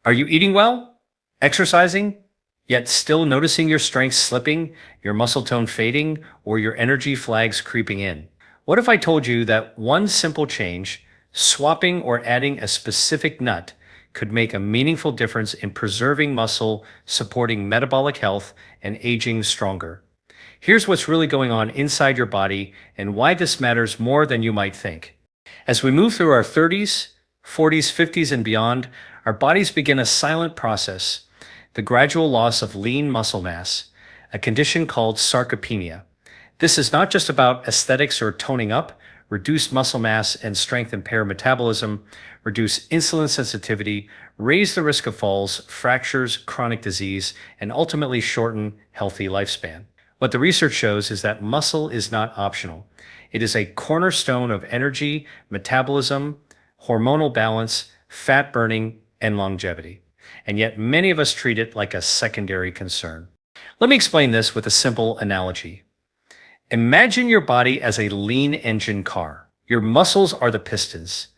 Are you eating well? Exercising? Yet still noticing your strength slipping, your muscle tone fading, or your energy flags creeping in? What if I told you that one simple change, swapping or adding a specific nut, could make a meaningful difference in preserving muscle, supporting metabolic health, and aging stronger? Here's what's really going on inside your body and why this matters more than you might think. As we move through our 30s, 40s, 50s, and beyond, our bodies begin a silent process, the gradual loss of lean muscle mass, a condition called sarcopenia. This is not just about aesthetics or toning up. Reduced muscle mass and strength impair metabolism, reduce insulin sensitivity, raise the risk of falls, fractures, chronic disease, and ultimately shorten healthy lifespan. What the research shows is that muscle is not optional. It is a cornerstone of energy, metabolism, hormonal balance, fat burning, and longevity. And yet many of us treat it like a secondary concern. Let me explain this with a simple analogy. Imagine your body as a lean engine car. Your muscles are the pistons.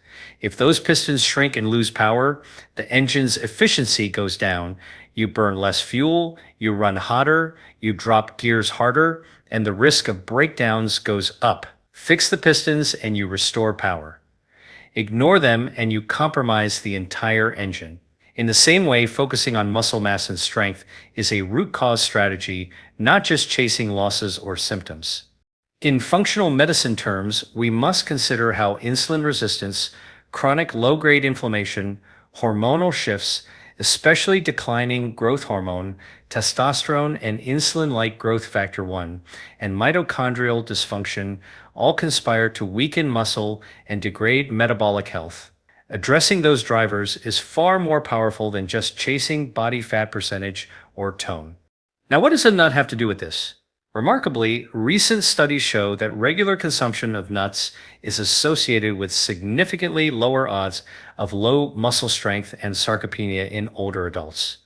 If those pistons shrink and lose power, the engine's efficiency goes down. You burn less fuel, you run hotter, you drop gears harder, and the risk of breakdowns goes up. Fix the pistons and you restore power. Ignore them and you compromise the entire engine. In the same way, focusing on muscle mass and strength is a root cause strategy, not just chasing losses or symptoms. In functional medicine terms, we must consider how insulin resistance, chronic low-grade inflammation, hormonal shifts, especially declining growth hormone, testosterone and insulin-like growth factor 1, and mitochondrial dysfunction all conspire to weaken muscle and degrade metabolic health. Addressing those drivers is far more powerful than just chasing body fat percentage or tone. Now, what does a nut have to do with this? Remarkably, recent studies show that regular consumption of nuts is associated with significantly lower odds of low muscle strength and sarcopenia in older adults.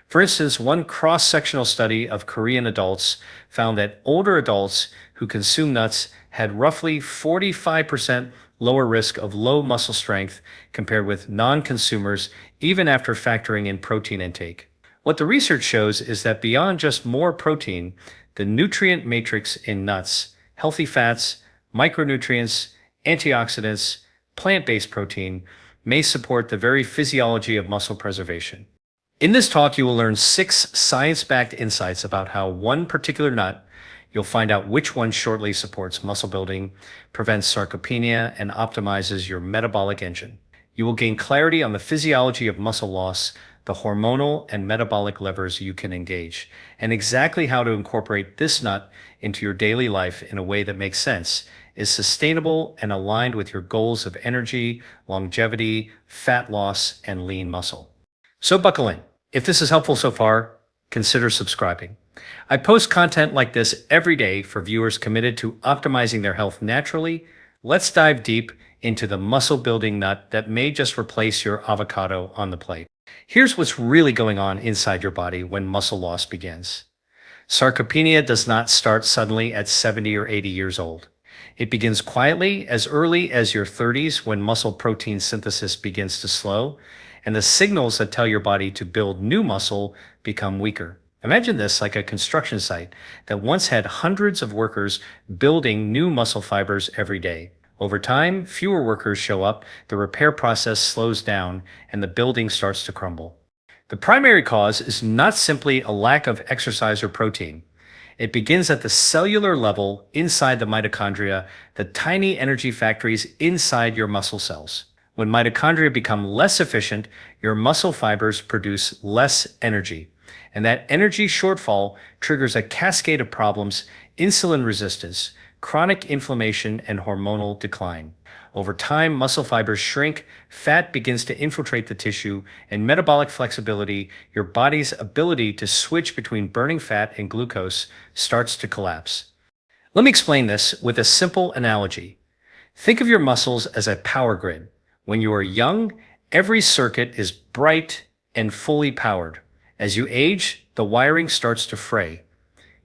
For instance, one cross-sectional study of Korean adults found that older adults who consume nuts had roughly 45% lower risk of low muscle strength compared with non-consumers, even after factoring in protein intake. What the research shows is that beyond just more protein, the nutrient matrix in nuts, healthy fats, micronutrients, antioxidants, plant-based protein, may support the very physiology of muscle preservation. In this talk, you will learn 6 science-backed insights about how one particular nut, you'll find out which one shortly, supports muscle building, prevents sarcopenia, and optimizes your metabolic engine. You will gain clarity on the physiology of muscle loss, the hormonal and metabolic levers you can engage, and exactly how to incorporate this nut into your daily life in a way that makes sense, is sustainable, and aligned with your goals of energy, longevity, fat loss, and lean muscle. So buckle in. If this is helpful so far, consider subscribing. I post content like this every day for viewers committed to optimizing their health naturally. Let's dive deep into the muscle-building nut that may just replace your avocado on the plate. Here's what's really going on inside your body when muscle loss begins. Sarcopenia does not start suddenly at 70 or 80 years old. It begins quietly as early as your 30s when muscle protein synthesis begins to slow, and the signals that tell your body to build new muscle become weaker. Imagine this like a construction site that once had hundreds of workers building new muscle fibers every day. Over time, fewer workers show up, the repair process slows down, and the building starts to crumble. The primary cause is not simply a lack of exercise or protein. It begins at the cellular level inside the mitochondria, the tiny energy factories inside your muscle cells. When mitochondria become less efficient, your muscle fibers produce less energy. And that energy shortfall triggers a cascade of problems: insulin resistance, chronic inflammation, and hormonal decline. Over time, muscle fibers shrink, fat begins to infiltrate the tissue, and metabolic flexibility, your body's ability to switch between burning fat and glucose, starts to collapse. Let me explain this with a simple analogy. Think of your muscles as a power grid. When you are young, every circuit is bright and fully powered. As you age, the wiring starts to fray.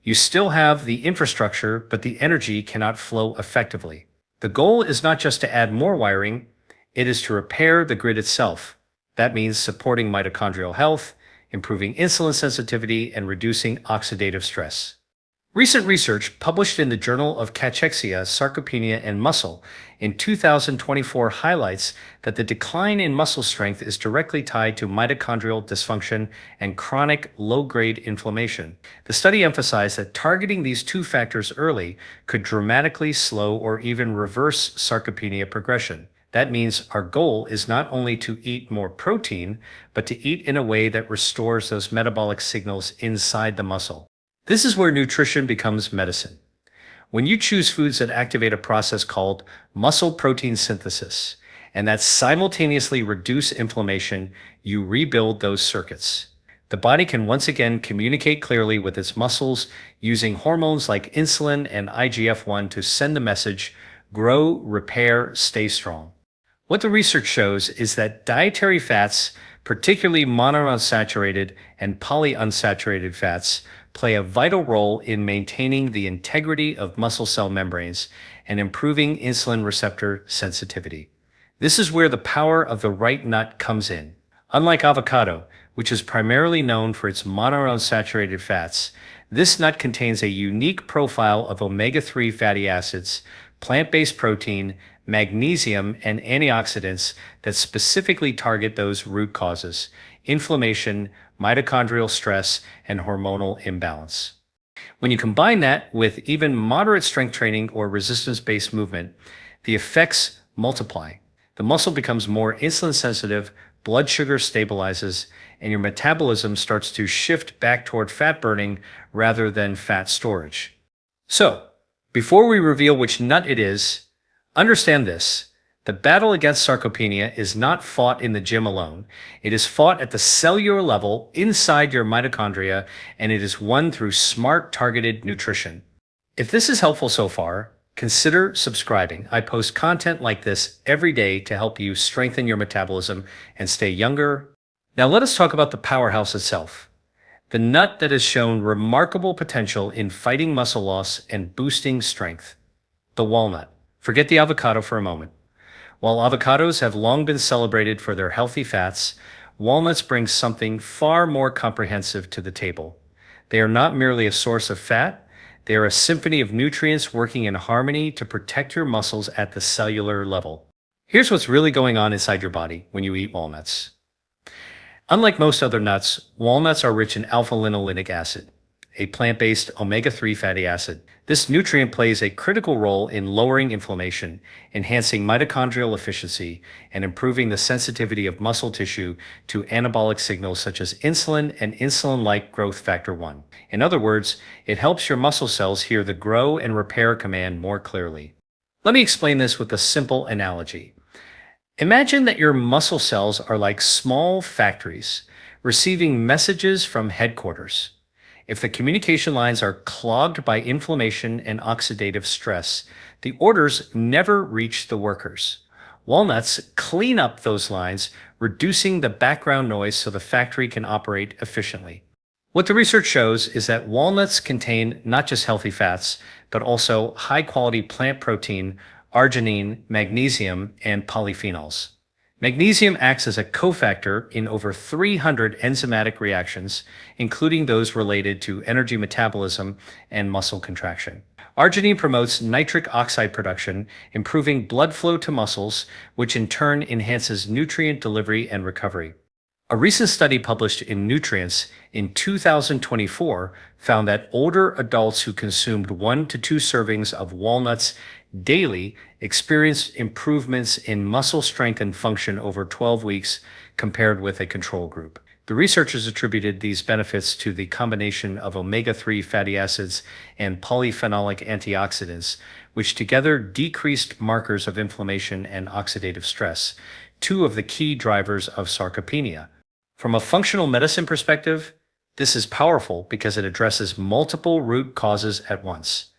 You still have the infrastructure, but the energy cannot flow effectively. The goal is not just to add more wiring, it is to repair the grid itself. That means supporting mitochondrial health, improving insulin sensitivity, and reducing oxidative stress. Recent research published in the Journal of Cachexia, Sarcopenia, and Muscle in 2024 highlights that the decline in muscle strength is directly tied to mitochondrial dysfunction and chronic low-grade inflammation. The study emphasized that targeting these two factors early could dramatically slow or even reverse sarcopenia progression. That means our goal is not only to eat more protein, but to eat in a way that restores those metabolic signals inside the muscle. This is where nutrition becomes medicine. When you choose foods that activate a process called muscle protein synthesis, and that simultaneously reduce inflammation, you rebuild those circuits. The body can once again communicate clearly with its muscles using hormones like insulin and IGF-1 to send the message, grow, repair, stay strong. What the research shows is that dietary fats, particularly monounsaturated and polyunsaturated fats, play a vital role in maintaining the integrity of muscle cell membranes and improving insulin receptor sensitivity. This is where the power of the right nut comes in. Unlike avocado, which is primarily known for its monounsaturated fats, this nut contains a unique profile of omega-3 fatty acids, plant-based protein, magnesium, and antioxidants that specifically target those root causes: inflammation, mitochondrial stress, and hormonal imbalance. When you combine that with even moderate strength training or resistance-based movement, the effects multiply. The muscle becomes more insulin sensitive, blood sugar stabilizes, and your metabolism starts to shift back toward fat burning rather than fat storage. So, before we reveal which nut it is, understand this. The battle against sarcopenia is not fought in the gym alone. It is fought at the cellular level inside your mitochondria, and it is won through smart, targeted nutrition. If this is helpful so far, consider subscribing. I post content like this every day to help you strengthen your metabolism and stay younger. Now let us talk about the powerhouse itself. The nut that has shown remarkable potential in fighting muscle loss and boosting strength. The walnut. Forget the avocado for a moment. While avocados have long been celebrated for their healthy fats, walnuts bring something far more comprehensive to the table. They are not merely a source of fat, they are a symphony of nutrients working in harmony to protect your muscles at the cellular level. Here's what's really going on inside your body when you eat walnuts. Unlike most other nuts, walnuts are rich in alpha-linolenic acid, a plant-based omega-3 fatty acid. This nutrient plays a critical role in lowering inflammation, enhancing mitochondrial efficiency, and improving the sensitivity of muscle tissue to anabolic signals such as insulin and insulin-like growth factor 1. In other words, it helps your muscle cells hear the grow and repair command more clearly. Let me explain this with a simple analogy. Imagine that your muscle cells are like small factories, receiving messages from headquarters. If the communication lines are clogged by inflammation and oxidative stress, the orders never reach the workers. Walnuts clean up those lines, reducing the background noise so the factory can operate efficiently. What the research shows is that walnuts contain not just healthy fats, but also high-quality plant protein, arginine, magnesium, and polyphenols. Magnesium acts as a cofactor in over 300 enzymatic reactions, including those related to energy metabolism and muscle contraction. Arginine promotes nitric oxide production, improving blood flow to muscles, which in turn enhances nutrient delivery and recovery. A recent study published in Nutrients in 2024 found that older adults who consumed 1 to 2 servings of walnuts daily experienced improvements in muscle strength and function over 12 weeks compared with a control group. The researchers attributed these benefits to the combination of omega-3 fatty acids and polyphenolic antioxidants, which together decreased markers of inflammation and oxidative stress, two of the key drivers of sarcopenia. From a functional medicine perspective, this is powerful because it addresses multiple root causes at once.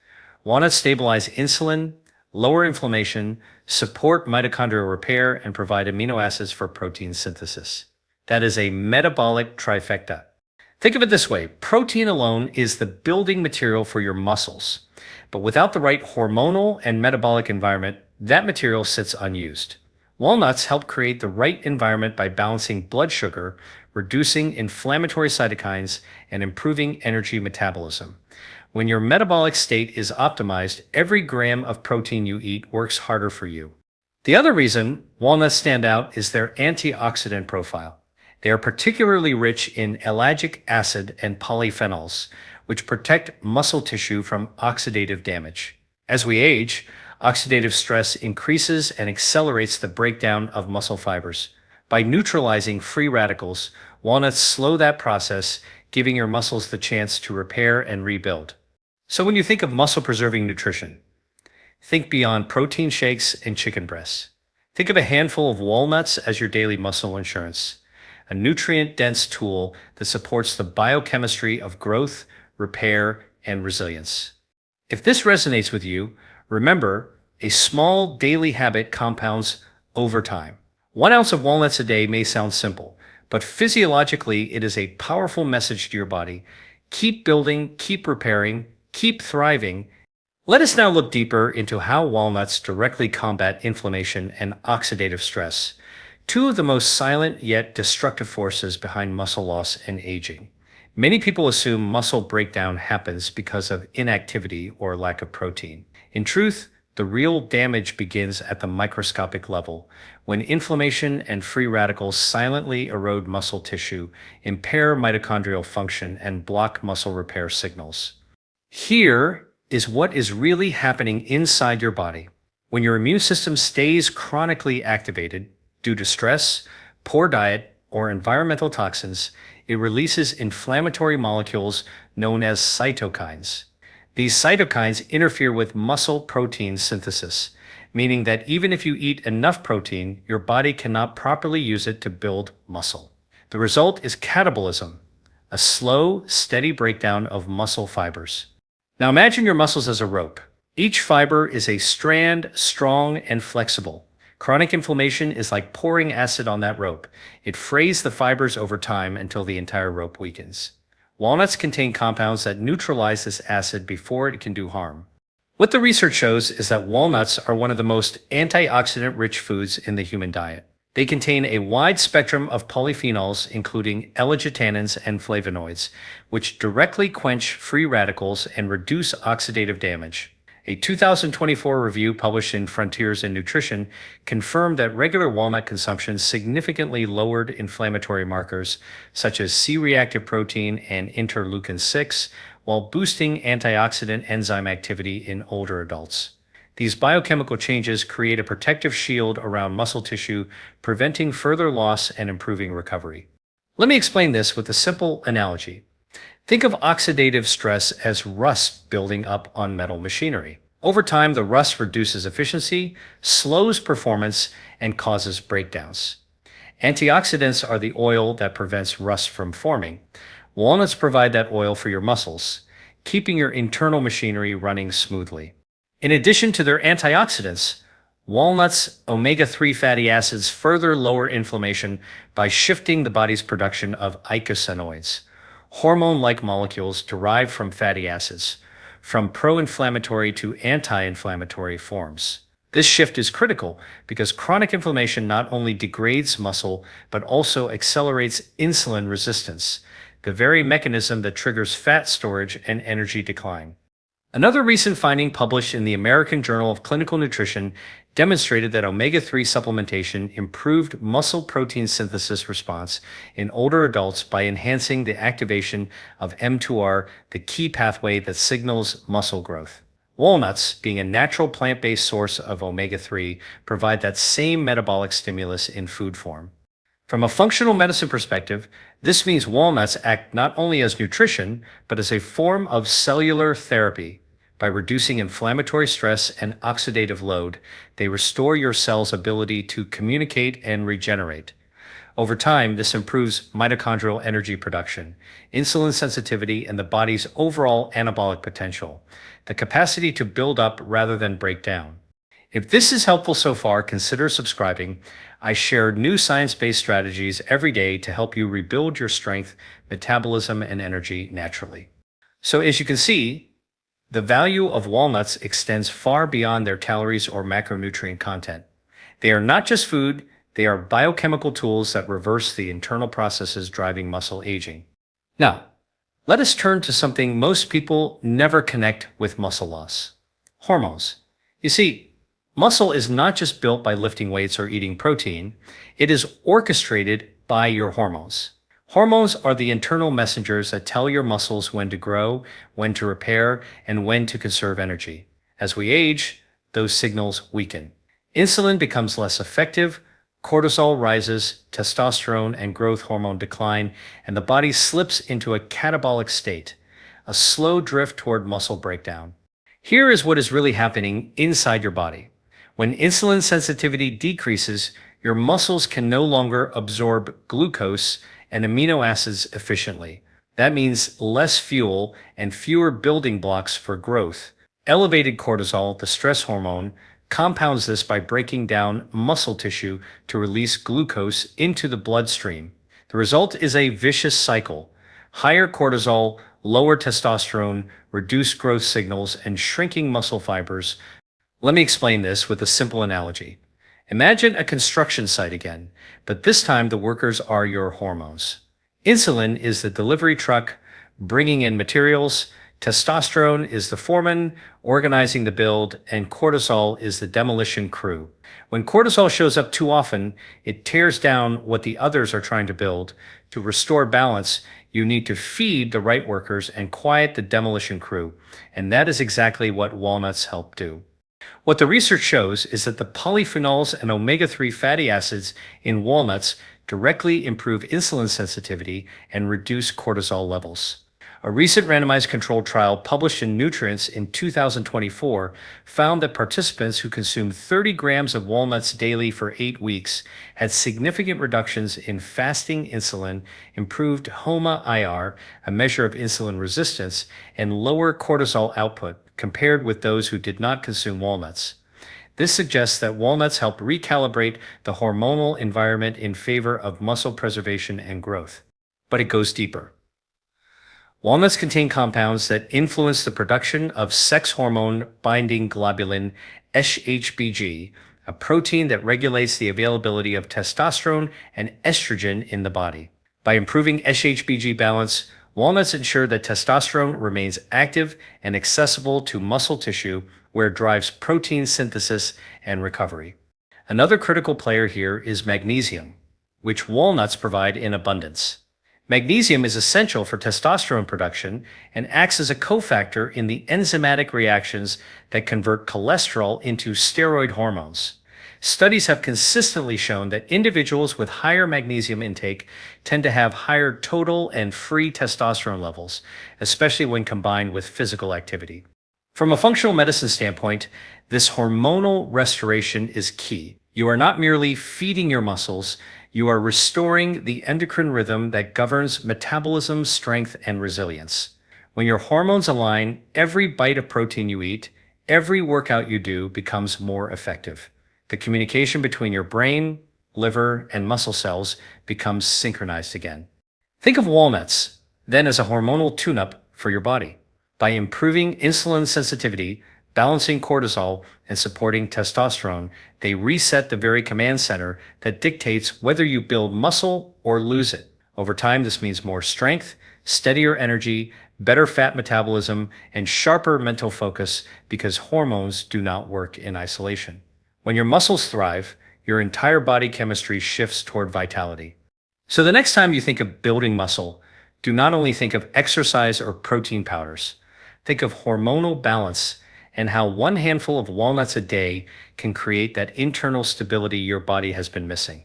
Walnuts stabilize insulin, lower inflammation, support mitochondrial repair, and provide amino acids for protein synthesis. That is a metabolic trifecta. Think of it this way: protein alone is the building material for your muscles, but without the right hormonal and metabolic environment, that material sits unused. Walnuts help create the right environment by balancing blood sugar, reducing inflammatory cytokines, and improving energy metabolism. When your metabolic state is optimized, every gram of protein you eat works harder for you. The other reason walnuts stand out is their antioxidant profile. They are particularly rich in ellagic acid and polyphenols, which protect muscle tissue from oxidative damage. As we age, oxidative stress increases and accelerates the breakdown of muscle fibers. By neutralizing free radicals, walnuts slow that process, giving your muscles the chance to repair and rebuild. So when you think of muscle-preserving nutrition, think beyond protein shakes and chicken breasts. Think of a handful of walnuts as your daily muscle insurance, a nutrient-dense tool that supports the biochemistry of growth, repair, and resilience. If this resonates with you, remember, a small daily habit compounds over time. 1 ounce of walnuts a day may sound simple, but physiologically it is a powerful message to your body. Keep building, keep repairing, keep thriving. Let us now look deeper into how walnuts directly combat inflammation and oxidative stress, two of the most silent yet destructive forces behind muscle loss and aging. Many people assume muscle breakdown happens because of inactivity or lack of protein. In truth, the real damage begins at the microscopic level, when inflammation and free radicals silently erode muscle tissue, impair mitochondrial function, and block muscle repair signals. Here is what is really happening inside your body. When your immune system stays chronically activated due to stress, poor diet, or environmental toxins, it releases inflammatory molecules known as cytokines. These cytokines interfere with muscle protein synthesis, meaning that even if you eat enough protein, your body cannot properly use it to build muscle. The result is catabolism, a slow, steady breakdown of muscle fibers. Now imagine your muscles as a rope. Each fiber is a strand, strong and flexible. Chronic inflammation is like pouring acid on that rope. It frays the fibers over time until the entire rope weakens. Walnuts contain compounds that neutralize this acid before it can do harm. What the research shows is that walnuts are one of the most antioxidant-rich foods in the human diet. They contain a wide spectrum of polyphenols, including L-glutanins and flavonoids, which directly quench free radicals and reduce oxidative damage. A 2024 review published in Frontiers in Nutrition confirmed that regular walnut consumption significantly lowered inflammatory markers such as C-reactive protein and interleukin-6, while boosting antioxidant enzyme activity in older adults. These biochemical changes create a protective shield around muscle tissue, preventing further loss and improving recovery. Let me explain this with a simple analogy. Think of oxidative stress as rust building up on metal machinery. Over time, the rust reduces efficiency, slows performance, and causes breakdowns. Antioxidants are the oil that prevents rust from forming. Walnuts provide that oil for your muscles, keeping your internal machinery running smoothly. In addition to their antioxidants, walnuts' omega-3 fatty acids further lower inflammation by shifting the body's production of eicosanoids, hormone-like molecules derived from fatty acids, from pro-inflammatory to anti-inflammatory forms. This shift is critical because chronic inflammation not only degrades muscle, but also accelerates insulin resistance, the very mechanism that triggers fat storage and energy decline. Another recent finding published in the American Journal of Clinical Nutrition demonstrated that omega-3 supplementation improved muscle protein synthesis response in older adults by enhancing the activation of mTOR, the key pathway that signals muscle growth. Walnuts, being a natural plant-based source of omega-3, provide that same metabolic stimulus in food form. From a functional medicine perspective, this means walnuts act not only as nutrition, but as a form of cellular therapy. By reducing inflammatory stress and oxidative load, they restore your cell's ability to communicate and regenerate. Over time, this improves mitochondrial energy production, insulin sensitivity, and the body's overall anabolic potential, the capacity to build up rather than break down. If this is helpful so far, consider subscribing. I share new science-based strategies every day to help you rebuild your strength, metabolism, and energy naturally. So as you can see, the value of walnuts extends far beyond their calories or macronutrient content. They are not just food, they are biochemical tools that reverse the internal processes driving muscle aging. Now, let us turn to something most people never connect with muscle loss: hormones. You see, muscle is not just built by lifting weights or eating protein, it is orchestrated by your hormones. Hormones are the internal messengers that tell your muscles when to grow, when to repair, and when to conserve energy. As we age, those signals weaken. Insulin becomes less effective, cortisol rises, testosterone and growth hormone decline, and the body slips into a catabolic state, a slow drift toward muscle breakdown. Here is what is really happening inside your body. When insulin sensitivity decreases, your muscles can no longer absorb glucose and amino acids efficiently. That means less fuel and fewer building blocks for growth. Elevated cortisol, the stress hormone, compounds this by breaking down muscle tissue to release glucose into the bloodstream. The result is a vicious cycle: higher cortisol, lower testosterone, reduced growth signals, and shrinking muscle fibers. Let me explain this with a simple analogy. Imagine a construction site again, but this time the workers are your hormones. Insulin is the delivery truck bringing in materials, testosterone is the foreman organizing the build, and cortisol is the demolition crew. When cortisol shows up too often, it tears down what the others are trying to build. To restore balance, you need to feed the right workers and quiet the demolition crew, and that is exactly what walnuts help do. What the research shows is that the polyphenols and omega-3 fatty acids in walnuts directly improve insulin sensitivity and reduce cortisol levels. A recent randomized controlled trial published in Nutrients in 2024 found that participants who consumed 30 grams of walnuts daily for 8 weeks had significant reductions in fasting insulin, improved HOMA-IR, a measure of insulin resistance, and lower cortisol output compared with those who did not consume walnuts. This suggests that walnuts help recalibrate the hormonal environment in favor of muscle preservation and growth. But it goes deeper. Walnuts contain compounds that influence the production of sex hormone binding globulin, SHBG, a protein that regulates the availability of testosterone and estrogen in the body. By improving SHBG balance, walnuts ensure that testosterone remains active and accessible to muscle tissue, where it drives protein synthesis and recovery. Another critical player here is magnesium, which walnuts provide in abundance. Magnesium is essential for testosterone production and acts as a cofactor in the enzymatic reactions that convert cholesterol into steroid hormones. Studies have consistently shown that individuals with higher magnesium intake tend to have higher total and free testosterone levels, especially when combined with physical activity. From a functional medicine standpoint, this hormonal restoration is key. You are not merely feeding your muscles, you are restoring the endocrine rhythm that governs metabolism, strength, and resilience. When your hormones align, every bite of protein you eat, every workout you do becomes more effective. The communication between your brain, liver, and muscle cells becomes synchronized again. Think of walnuts, then, as a hormonal tune-up for your body. By improving insulin sensitivity, balancing cortisol, and supporting testosterone, they reset the very command center that dictates whether you build muscle or lose it. Over time, this means more strength, steadier energy, better fat metabolism, and sharper mental focus, because hormones do not work in isolation. When your muscles thrive, your entire body chemistry shifts toward vitality. So the next time you think of building muscle, do not only think of exercise or protein powders. Think of hormonal balance and how one handful of walnuts a day can create that internal stability your body has been missing.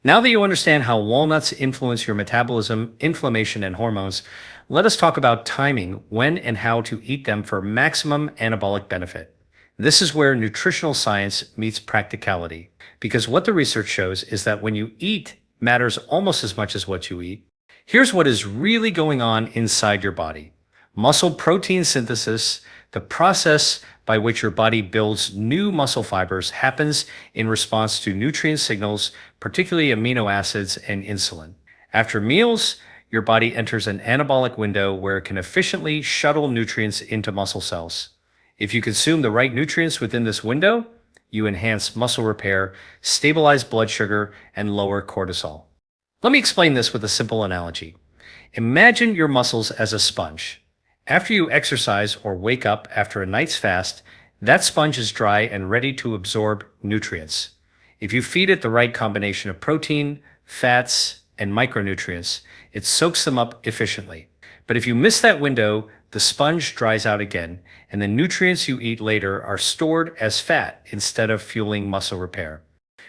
Now that you understand how walnuts influence your metabolism, inflammation, and hormones, let us talk about timing, when and how to eat them for maximum anabolic benefit. This is where nutritional science meets practicality, because what the research shows is that when you eat matters almost as much as what you eat. Here's what is really going on inside your body. Muscle protein synthesis, the process by which your body builds new muscle fibers, happens in response to nutrient signals, particularly amino acids and insulin. After meals, your body enters an anabolic window where it can efficiently shuttle nutrients into muscle cells. If you consume the right nutrients within this window, you enhance muscle repair, stabilize blood sugar, and lower cortisol. Let me explain this with a simple analogy. Imagine your muscles as a sponge. After you exercise or wake up after a night's fast, that sponge is dry and ready to absorb nutrients. If you feed it the right combination of protein, fats, and micronutrients, it soaks them up efficiently. But if you miss that window, the sponge dries out again, and the nutrients you eat later are stored as fat instead of fueling muscle repair.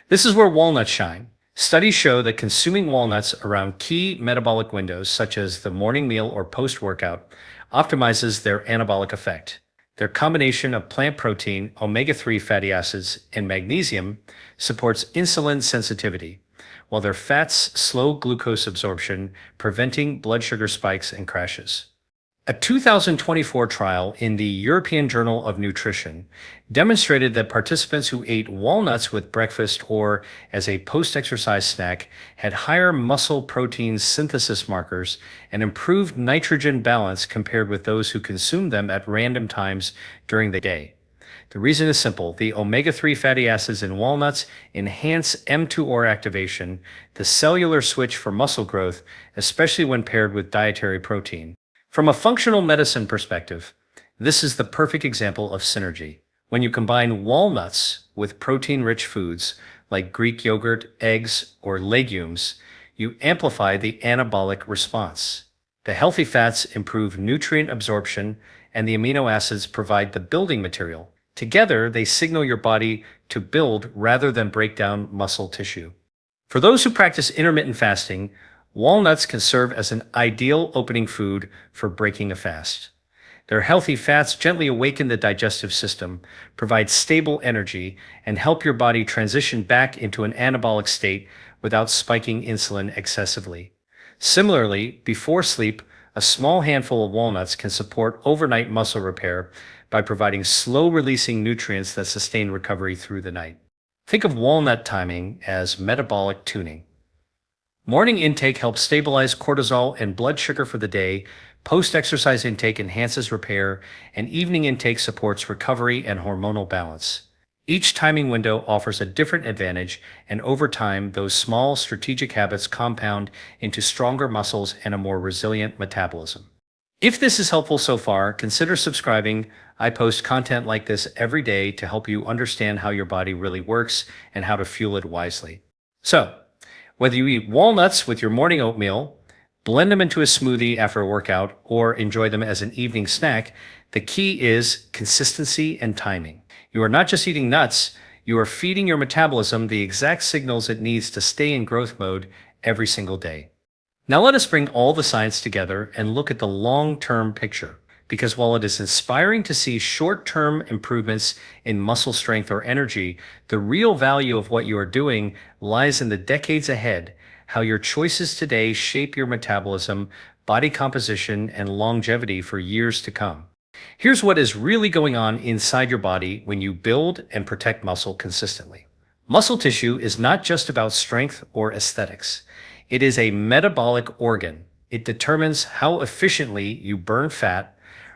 This is where walnuts shine. Studies show that consuming walnuts around key metabolic windows, such as the morning meal or post-workout, optimizes their anabolic effect. Their combination of plant protein, omega-3 fatty acids, and magnesium supports insulin sensitivity, while their fats slow glucose absorption, preventing blood sugar spikes and crashes. A 2024 trial in the European Journal of Nutrition demonstrated that participants who ate walnuts with breakfast or as a post-exercise snack had higher muscle protein synthesis markers and improved nitrogen balance compared with those who consumed them at random times during the day. The reason is simple. The omega-3 fatty acids in walnuts enhance mTOR activation, the cellular switch for muscle growth, especially when paired with dietary protein. From a functional medicine perspective, this is the perfect example of synergy. When you combine walnuts with protein-rich foods like Greek yogurt, eggs, or legumes, you amplify the anabolic response. The healthy fats improve nutrient absorption, and the amino acids provide the building material. Together, they signal your body to build rather than break down muscle tissue. For those who practice intermittent fasting, walnuts can serve as an ideal opening food for breaking a fast. Their healthy fats gently awaken the digestive system, provide stable energy, and help your body transition back into an anabolic state without spiking insulin excessively. Similarly, before sleep, a small handful of walnuts can support overnight muscle repair by providing slow-releasing nutrients that sustain recovery through the night. Think of walnut timing as metabolic tuning. Morning intake helps stabilize cortisol and blood sugar for the day, post-exercise intake enhances repair, and evening intake supports recovery and hormonal balance. Each timing window offers a different advantage, and over time, those small strategic habits compound into stronger muscles and a more resilient metabolism. If this is helpful so far, consider subscribing. I post content like this every day to help you understand how your body really works and how to fuel it wisely. So, whether you eat walnuts with your morning oatmeal, blend them into a smoothie after a workout, or enjoy them as an evening snack, the key is consistency and timing. You are not just eating nuts, you are feeding your metabolism the exact signals it needs to stay in growth mode every single day. Now let us bring all the science together and look at the long-term picture. Because while it is inspiring to see short-term improvements in muscle strength or energy, the real value of what you are doing lies in the decades ahead, how your choices today shape your metabolism, body composition, and longevity for years to come. Here's what is really going on inside your body when you build and protect muscle consistently. Muscle tissue is not just about strength or aesthetics. It is a metabolic organ. It determines how efficiently you burn fat,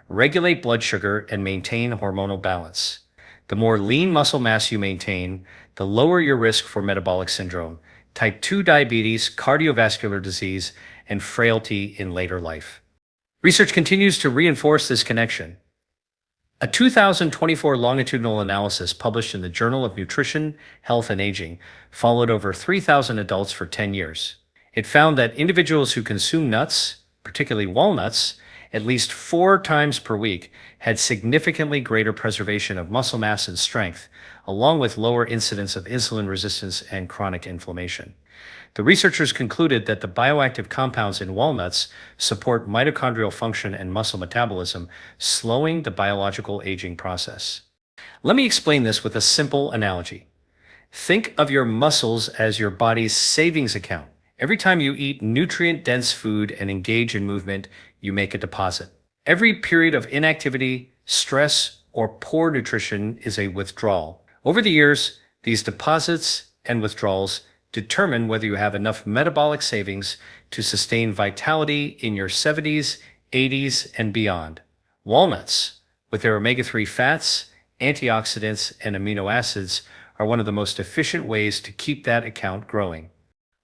regulate blood sugar, and maintain hormonal balance. The more lean muscle mass you maintain, the lower your risk for metabolic syndrome, type 2 diabetes, cardiovascular disease, and frailty in later life. Research continues to reinforce this connection. A 2024 longitudinal analysis published in the Journal of Nutrition, Health, and Aging followed over 3,000 adults for 10 years. It found that individuals who consume nuts, particularly walnuts, at least 4 times per week, had significantly greater preservation of muscle mass and strength, along with lower incidence of insulin resistance and chronic inflammation. The researchers concluded that the bioactive compounds in walnuts support mitochondrial function and muscle metabolism, slowing the biological aging process. Let me explain this with a simple analogy. Think of your muscles as your body's savings account. Every time you eat nutrient-dense food and engage in movement, you make a deposit. Every period of inactivity, stress, or poor nutrition is a withdrawal. Over the years, these deposits and withdrawals determine whether you have enough metabolic savings to sustain vitality in your 70s, 80s, and beyond. Walnuts, with their omega-3 fats, antioxidants, and amino acids are one of the most efficient ways to keep that account growing.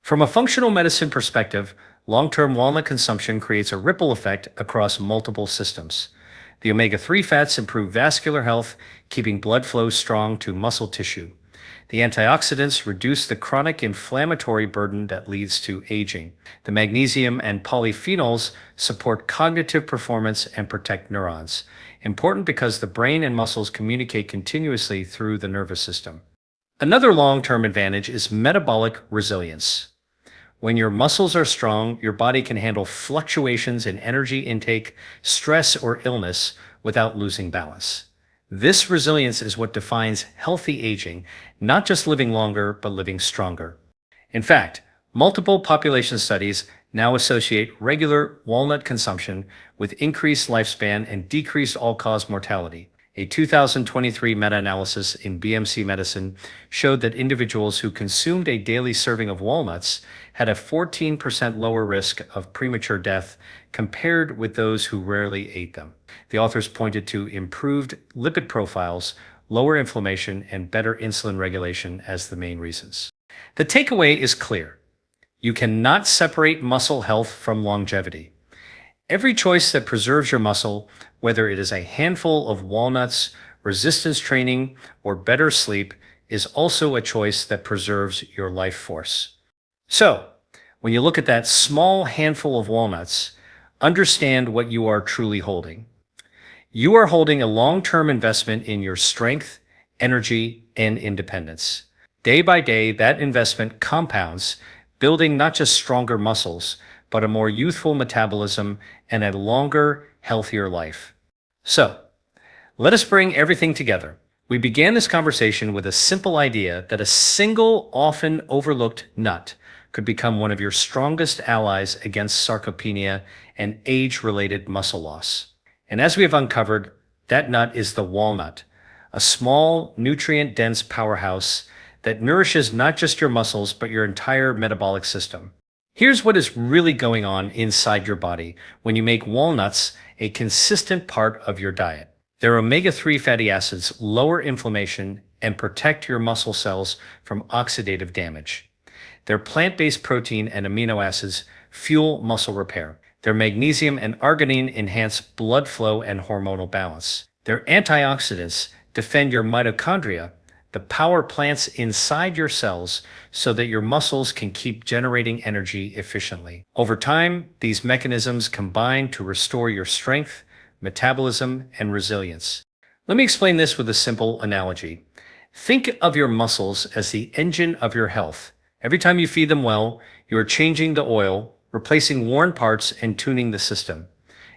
From a functional medicine perspective, long-term walnut consumption creates a ripple effect across multiple systems. The omega-3 fats improve vascular health, keeping blood flow strong to muscle tissue. The antioxidants reduce the chronic inflammatory burden that leads to aging. The magnesium and polyphenols support cognitive performance and protect neurons. Important because the brain and muscles communicate continuously through the nervous system. Another long-term advantage is metabolic resilience. When your muscles are strong, your body can handle fluctuations in energy intake, stress, or illness without losing balance. This resilience is what defines healthy aging, not just living longer, but living stronger. In fact, multiple population studies now associate regular walnut consumption with increased lifespan and decreased all-cause mortality. A 2023 meta-analysis in BMC Medicine showed that individuals who consumed a daily serving of walnuts had a 14% lower risk of premature death compared with those who rarely ate them. The authors pointed to improved lipid profiles, lower inflammation, and better insulin regulation as the main reasons. The takeaway is clear. You cannot separate muscle health from longevity. Every choice that preserves your muscle, whether it is a handful of walnuts, resistance training, or better sleep, is also a choice that preserves your life force. So, when you look at that small handful of walnuts, understand what you are truly holding. You are holding a long-term investment in your strength, energy, and independence. Day by day, that investment compounds, building not just stronger muscles, but a more youthful metabolism and a longer, healthier life. So, let us bring everything together. We began this conversation with a simple idea that a single, often overlooked nut could become one of your strongest allies against sarcopenia and age-related muscle loss. And as we have uncovered, that nut is the walnut, a small, nutrient-dense powerhouse that nourishes not just your muscles, but your entire metabolic system. Here's what is really going on inside your body when you make walnuts a consistent part of your diet. Their omega-3 fatty acids lower inflammation and protect your muscle cells from oxidative damage. Their plant-based protein and amino acids fuel muscle repair. Their magnesium and arginine enhance blood flow and hormonal balance. Their antioxidants defend your mitochondria, the power plants inside your cells, so that your muscles can keep generating energy efficiently. Over time, these mechanisms combine to restore your strength, metabolism, and resilience. Let me explain this with a simple analogy. Think of your muscles as the engine of your health. Every time you feed them well, you are changing the oil, replacing worn parts, and tuning the system.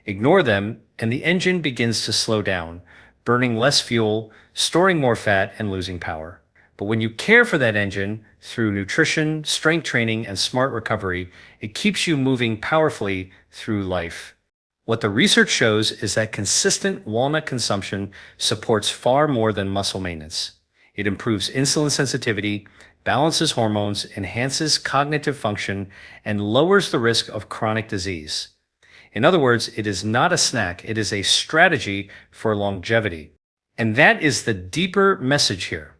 Ignore them, and the engine begins to slow down, burning less fuel, storing more fat, and losing power. But when you care for that engine through nutrition, strength training, and smart recovery, it keeps you moving powerfully through life. What the research shows is that consistent walnut consumption supports far more than muscle maintenance. It improves insulin sensitivity, balances hormones, enhances cognitive function, and lowers the risk of chronic disease. In other words, it is not a snack, it is a strategy for longevity. And that is the deeper message here.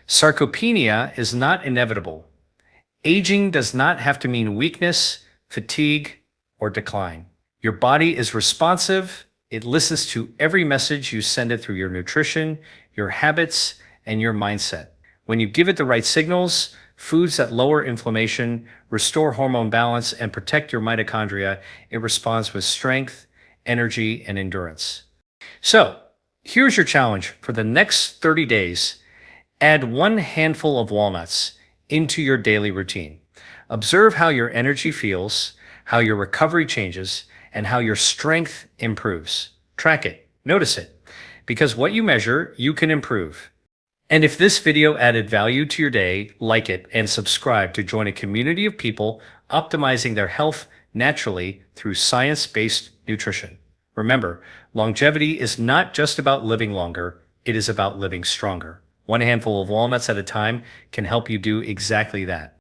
Sarcopenia is not inevitable. Aging does not have to mean weakness, fatigue, or decline. Your body is responsive. It listens to every message you send it through your nutrition, your habits, and your mindset. When you give it the right signals, foods that lower inflammation, restore hormone balance, and protect your mitochondria, it responds with strength, energy, and endurance. So, here's your challenge for the next 30 days. Add one handful of walnuts into your daily routine. Observe how your energy feels, how your recovery changes, and how your strength improves. Track it, notice it, because what you measure, you can improve. And if this video added value to your day, like it and subscribe to join a community of people optimizing their health naturally through science-based nutrition. Remember, longevity is not just about living longer, it is about living stronger. One handful of walnuts at a time can help you do exactly that.